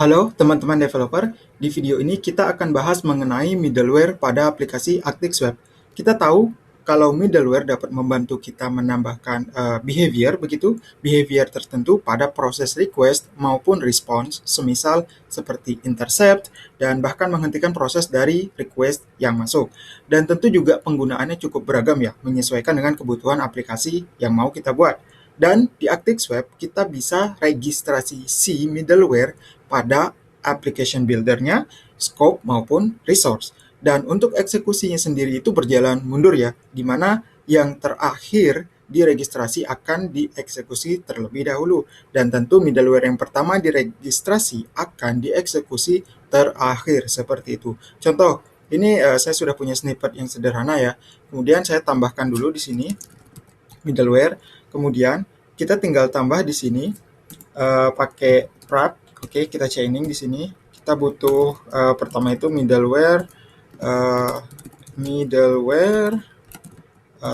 Halo teman-teman developer, di video ini kita akan bahas mengenai middleware pada aplikasi ActiveSwap. Kita tahu kalau middleware dapat membantu kita menambahkan behavior behavior tertentu pada proses request maupun response, semisal seperti intercept dan bahkan menghentikan proses dari request yang masuk. Dan tentu juga penggunaannya cukup beragam ya, menyesuaikan dengan kebutuhan aplikasi yang mau kita buat. Dan di ActiveSwap kita bisa registrasi si middleware pada application builder-nya, scope maupun resource. Dan untuk eksekusinya sendiri itu berjalan mundur ya, di mana yang terakhir diregistrasi akan dieksekusi terlebih dahulu. Dan tentu middleware yang pertama diregistrasi akan dieksekusi terakhir, seperti itu. Contoh, ini saya sudah punya snippet yang sederhana ya. Kemudian saya tambahkan dulu di sini middleware. Kemudian kita tinggal tambah di sini pakai wrap. Oke, kita chaining di sini. Kita butuh pertama itu middleware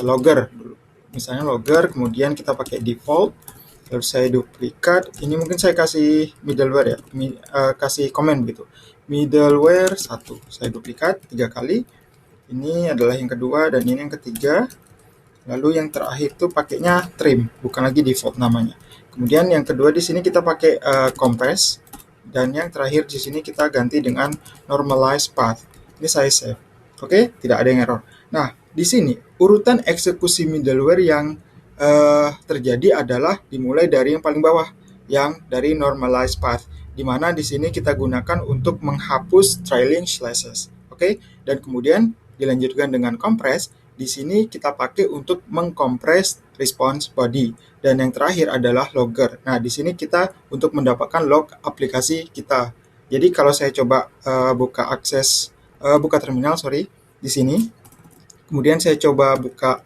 logger dulu. Misalnya logger, kemudian kita pakai default. Lalu saya duplikat. Ini mungkin saya kasih middleware ya, kasih komen begitu. Middleware 1. Saya duplikat 3 kali. Ini adalah yang kedua dan ini yang ketiga. Lalu yang terakhir itu pakainya trim, bukan lagi default namanya. Kemudian yang kedua di sini kita pakai compress, dan yang terakhir di sini kita ganti dengan normalize path. Ini saya save. Oke, tidak ada yang error. Nah, di sini urutan eksekusi middleware yang terjadi adalah dimulai dari yang paling bawah, yang dari normalize path, di mana di sini kita gunakan untuk menghapus trailing slashes. Oke, dan kemudian dilanjutkan dengan compress. Di sini kita pakai untuk mengkompres response body. Dan yang terakhir adalah logger. Nah, di sini kita untuk mendapatkan log aplikasi kita. Jadi kalau saya coba buka terminal, di sini. Kemudian saya coba buka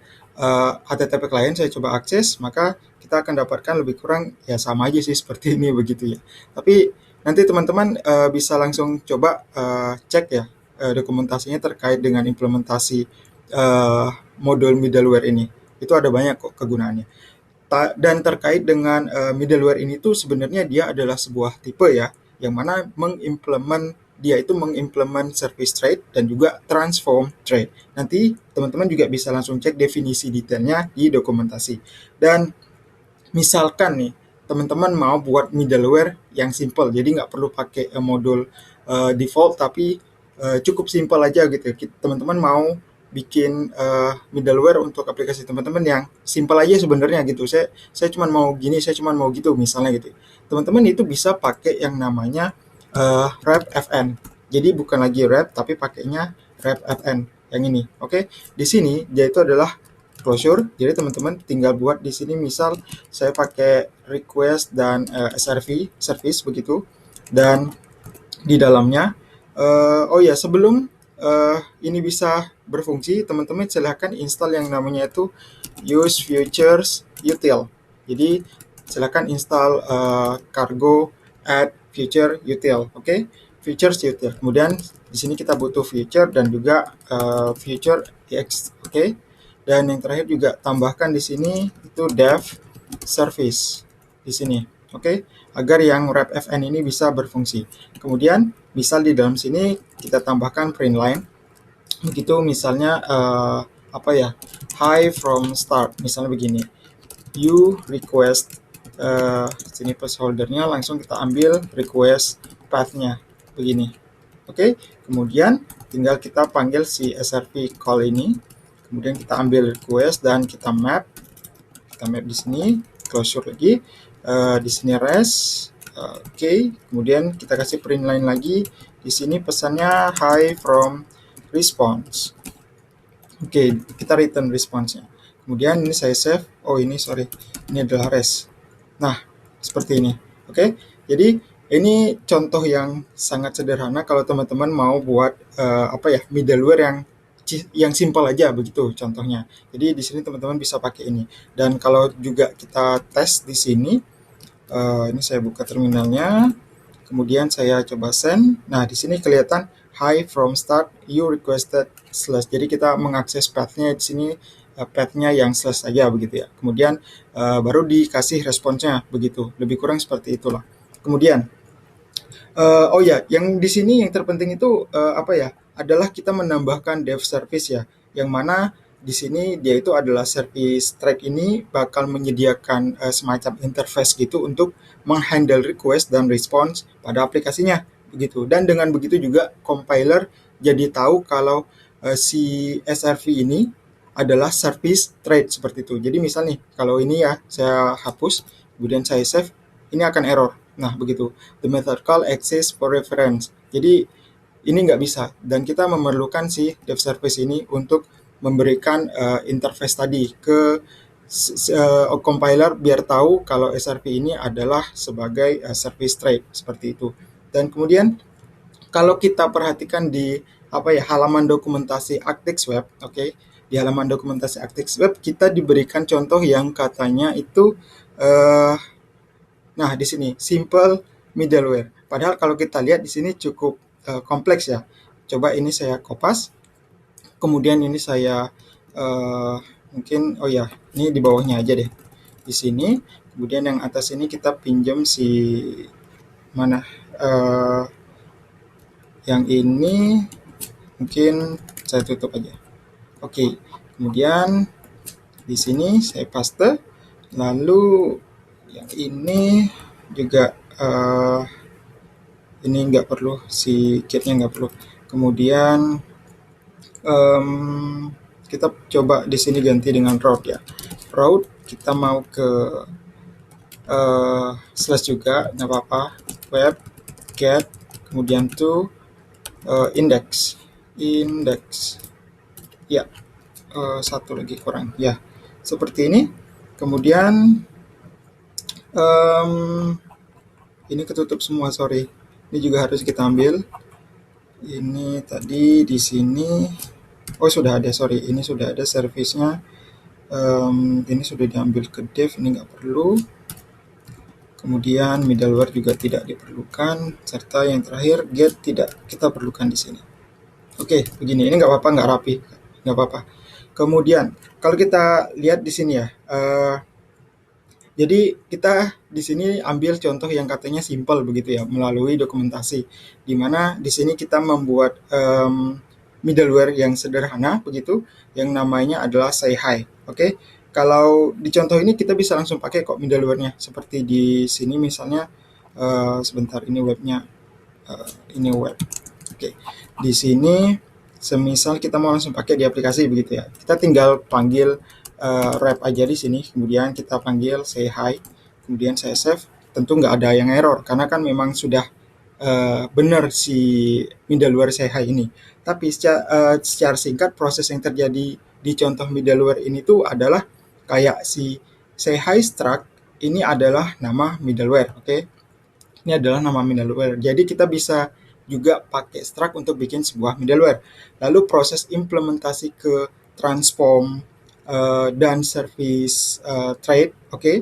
HTTP client, saya coba akses, maka kita akan dapatkan lebih kurang ya sama aja sih seperti ini begitu ya. Tapi nanti teman-teman bisa langsung coba cek ya dokumentasinya terkait dengan implementasi modul middleware ini. Itu ada banyak kok kegunaannya. Dan terkait dengan middleware ini tuh sebenarnya dia adalah sebuah tipe ya, yang mana mengimplement service trade dan juga transform trade. Nanti teman-teman juga bisa langsung cek definisi detailnya di dokumentasi. Dan misalkan nih, teman-teman mau buat middleware yang simple, jadi nggak perlu pakai modul default, tapi cukup simple aja gitu. Teman-teman mau bikin middleware untuk aplikasi teman-teman yang simple aja sebenarnya gitu. Saya cuma mau gini, saya cuma mau gitu misalnya gitu. Teman-teman itu bisa pakai yang namanya wrap fn. Jadi bukan lagi wrap tapi pakainya wrap fn yang ini. Oke. Di sini dia itu adalah closure. Jadi teman-teman tinggal buat di sini misal saya pakai request dan SRV service begitu. Dan di dalamnya oh ya, sebelum ini bisa berfungsi, teman-teman silahkan install yang namanya itu use features util. Jadi silahkan install cargo add feature util. Oke, features util. Kemudian di sini kita butuh feature dan juga feature ex. Oke, dan yang terakhir juga tambahkan di sini itu dev service di sini. Oke, agar yang wrap fn ini bisa berfungsi. Kemudian misal di dalam sini kita tambahkan print line. Begitu misalnya hi from start, misalnya begini. You request sini placeholder-nya langsung kita ambil request path-nya begini. Oke, kemudian tinggal kita panggil si SRV call ini. Kemudian kita ambil request dan kita map. Kita map di sini, closure lagi. Di sini res. Oke, kemudian kita kasih print line lagi. Di sini pesannya hi from response. Oke, kita return response-nya. Kemudian ini saya save. Oh, ini adalah res. Nah, seperti ini. Oke, jadi ini contoh yang sangat sederhana kalau teman-teman mau buat middleware yang simple aja begitu contohnya. Jadi di sini teman-teman bisa pakai ini. Dan kalau juga kita tes di sini, ini saya buka terminalnya. Kemudian saya coba send. Nah, di sini kelihatan hi from start you requested slash. Jadi kita mengakses path-nya di sini, path-nya yang slash saja begitu ya. Kemudian baru dikasih responsnya begitu. Lebih kurang seperti itulah. Kemudian Oh ya, yang di sini yang terpenting itu apa ya? Adalah kita menambahkan dev service ya, yang mana di sini dia itu adalah service track ini bakal menyediakan semacam interface gitu untuk menghandle request dan response pada aplikasinya begitu. Dan dengan begitu juga compiler jadi tahu kalau si SRV ini adalah service thread seperti itu. Jadi misal nih, kalau ini ya saya hapus, kemudian saya save, ini akan error. Nah, begitu. The method call exists for reference. Jadi ini nggak bisa dan kita memerlukan si dev service ini untuk memberikan interface tadi ke compiler biar tahu kalau SRV ini adalah sebagai service trait seperti itu. Dan kemudian kalau kita perhatikan di apa ya halaman dokumentasi Actix Web, oke, di halaman dokumentasi Actix Web kita diberikan contoh yang katanya itu eh, nah, di sini simple middleware. Padahal kalau kita lihat di sini cukup kompleks ya. Coba ini saya kopas, kemudian ini saya mungkin oh ya, ini di bawahnya aja deh. Di sini, kemudian yang atas ini kita pinjam si mana yang ini mungkin saya tutup aja. Oke. Kemudian di sini saya paste, lalu yang ini juga ini nggak perlu, si kitnya nggak perlu. Kemudian kita coba di sini ganti dengan route ya. Route kita mau ke slash juga, nggak apa-apa. Web get kemudian to index ya, satu lagi kurang ya, seperti ini. Kemudian ini ketutup semua, sorry. Ini juga harus kita ambil. Ini tadi di sini, oh sudah ada, sorry, ini sudah ada servisnya. Ini sudah diambil ke dev, ini nggak perlu. Kemudian middleware juga tidak diperlukan, serta yang terakhir get tidak kita perlukan di sini. Oke, begini, ini nggak apa-apa, nggak rapi, nggak apa-apa. Kemudian kalau kita lihat di sini ya, jadi kita di sini ambil contoh yang katanya simple begitu ya, melalui dokumentasi, di mana di sini kita membuat middleware yang sederhana begitu, yang namanya adalah say hi. Oke, kalau di contoh ini kita bisa langsung pakai kok middleware-nya, seperti di sini misalnya, sebentar, ini webnya, ini web. Oke, di sini semisal kita mau langsung pakai di aplikasi begitu ya, kita tinggal panggil wrap aja di sini, kemudian kita panggil say hi, kemudian saya save. Tentu nggak ada yang error karena kan memang sudah benar si middleware say hi ini. Tapi secara singkat proses yang terjadi di contoh middleware ini tuh adalah kayak si say hi struct ini adalah nama middleware, oke? Ini adalah nama middleware. Jadi kita bisa juga pakai struct untuk bikin sebuah middleware. Lalu proses implementasi ke transform dan service trait, oke?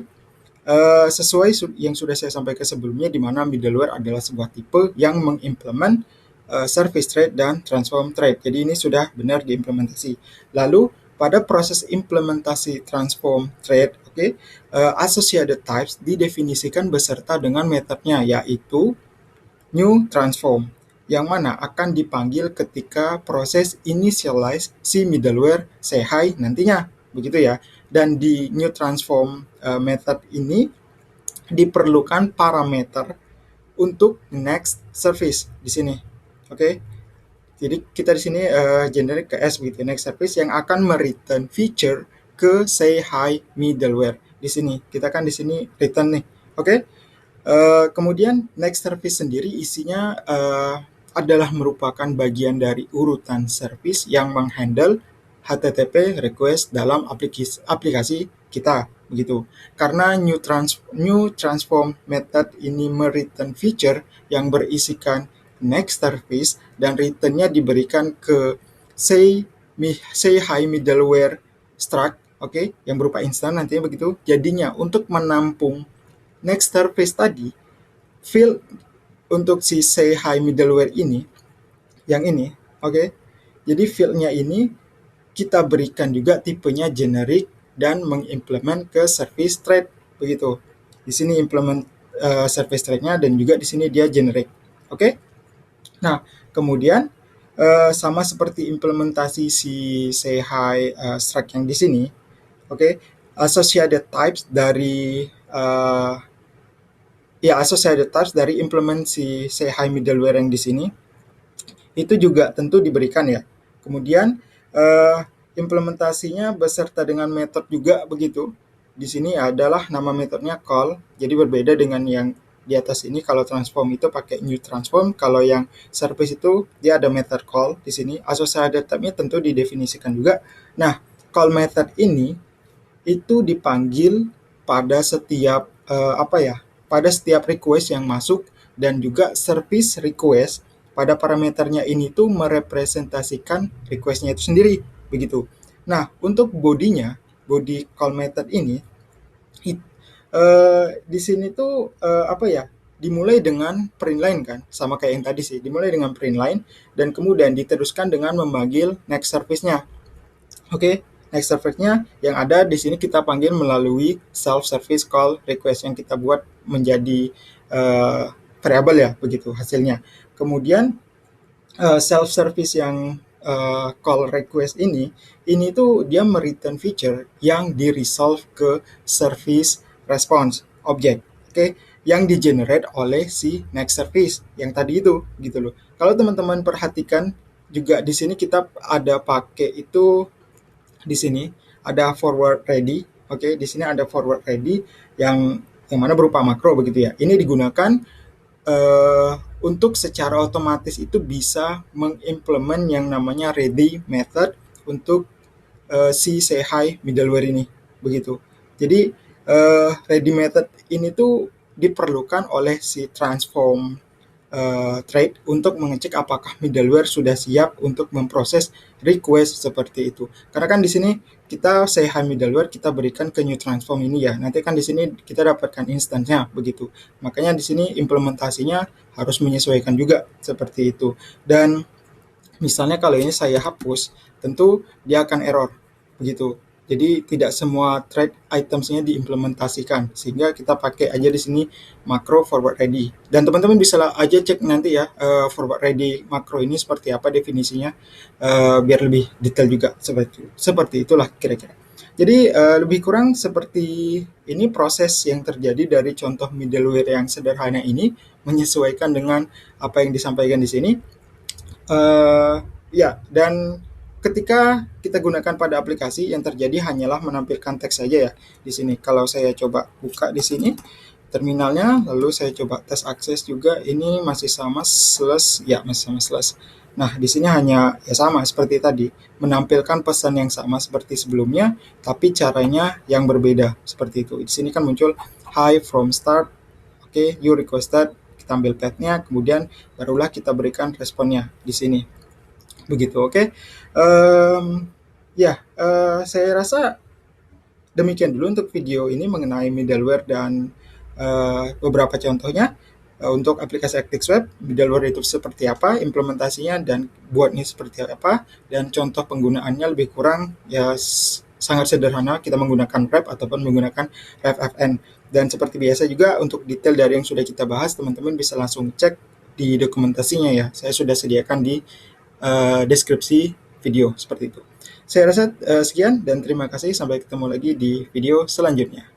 Sesuai yang sudah saya sampaikan sebelumnya, di mana middleware adalah sebuah tipe yang mengimplement service trait dan transform trait. Jadi ini sudah benar diimplementasi. Lalu pada proses implementasi transform trait, oke, associated types didefinisikan beserta dengan metodenya, yaitu new transform, yang mana akan dipanggil ketika proses initialize si middleware say hi nantinya, begitu ya. Dan di new transform method ini diperlukan parameter untuk next service di sini, oke? Jadi kita di sini generate ke S begitu, next service yang akan mereturn feature ke say hi middleware. Di sini kita kan di sini return nih, oke? Kemudian next service sendiri isinya adalah merupakan bagian dari urutan service yang menghandle HTTP request dalam aplikasi kita begitu. Karena new transform method ini mereturn feature yang berisikan next service dan returnnya diberikan ke say hi middleware struct, oke, yang berupa instan nantinya begitu. Jadinya untuk menampung next service tadi, field untuk si say hi middleware ini, yang ini, oke. Jadi fieldnya ini kita berikan juga tipenya generic dan mengimplement ke service trait begitu. Di sini implement service trait-nya dan juga di sini dia generic. Oke. Nah, kemudian sama seperti implementasi si say hi struct yang di sini, oke, associated types dari associated types dari implement si say hi middleware yang di sini itu juga tentu diberikan ya. Kemudian implementasinya beserta dengan metode juga begitu. Di sini adalah nama metodenya call, jadi berbeda dengan yang di atas ini. Kalau transform itu pakai new transform, kalau yang service itu dia ada method call di sini. Associated type-nya tentu didefinisikan juga. Nah, call method ini itu dipanggil pada setiap pada setiap request yang masuk, dan juga service request pada parameternya ini tuh merepresentasikan requestnya itu sendiri begitu. Nah, untuk body call method ini di sini tuh dimulai dengan print line kan, sama kayak yang tadi sih, dimulai dengan print line dan kemudian diteruskan dengan memanggil next service-nya. Oke, next service-nya yang ada di sini kita panggil melalui self service call request yang kita buat menjadi variabel ya, begitu hasilnya. Kemudian self service yang call request ini tuh dia mereturn feature yang di-resolve ke service response object, oke, yang di-generate oleh si next service yang tadi itu, gitu loh. Kalau teman-teman perhatikan juga di sini kita ada pakai itu, di sini ada forward ready, oke, di sini ada forward ready yang mana berupa makro begitu ya. Ini digunakan untuk secara otomatis itu bisa mengimplement yang namanya ready method untuk si say hi middleware ini begitu. Jadi ready method ini tuh diperlukan oleh si transform thread untuk mengecek apakah middleware sudah siap untuk memproses request seperti itu. Karena kan di sini kita say hi middleware, kita berikan ke new transform ini ya. Nanti kan di sini kita dapatkan instannya begitu. Makanya di sini implementasinya harus menyesuaikan juga seperti itu. Dan misalnya kalau ini saya hapus, tentu dia akan error begitu. Jadi tidak semua thread itemsnya diimplementasikan, sehingga kita pakai aja di sini makro forward ready. Dan teman-teman bisa aja cek nanti ya forward ready makro ini seperti apa definisinya, biar lebih detail juga seperti itulah kira-kira. Jadi lebih kurang seperti ini proses yang terjadi dari contoh middleware yang sederhana ini, menyesuaikan dengan apa yang disampaikan di sini. Dan ketika kita gunakan pada aplikasi, yang terjadi hanyalah menampilkan teks saja ya di sini. Kalau saya coba buka di sini terminalnya, lalu saya coba tes akses juga, ini masih sama slash, ya masih sama slash. Nah, di sini hanya ya sama seperti tadi, menampilkan pesan yang sama seperti sebelumnya, tapi caranya yang berbeda seperti itu. Di sini kan muncul hi from start, oke, you requested, kita ambil path-nya, kemudian barulah kita berikan responnya di sini. Begitu, oke. Saya rasa demikian dulu untuk video ini mengenai middleware dan beberapa contohnya. Untuk aplikasi ActiveSwap, middleware itu seperti apa, implementasinya dan buatnya seperti apa, dan contoh penggunaannya lebih kurang ya sangat sederhana, kita menggunakan wrap ataupun menggunakan wrap-fn. Dan seperti biasa juga untuk detail dari yang sudah kita bahas, teman-teman bisa langsung cek di dokumentasinya ya. Saya sudah sediakan di deskripsi video seperti itu. Saya rasa sekian dan terima kasih, sampai ketemu lagi di video selanjutnya.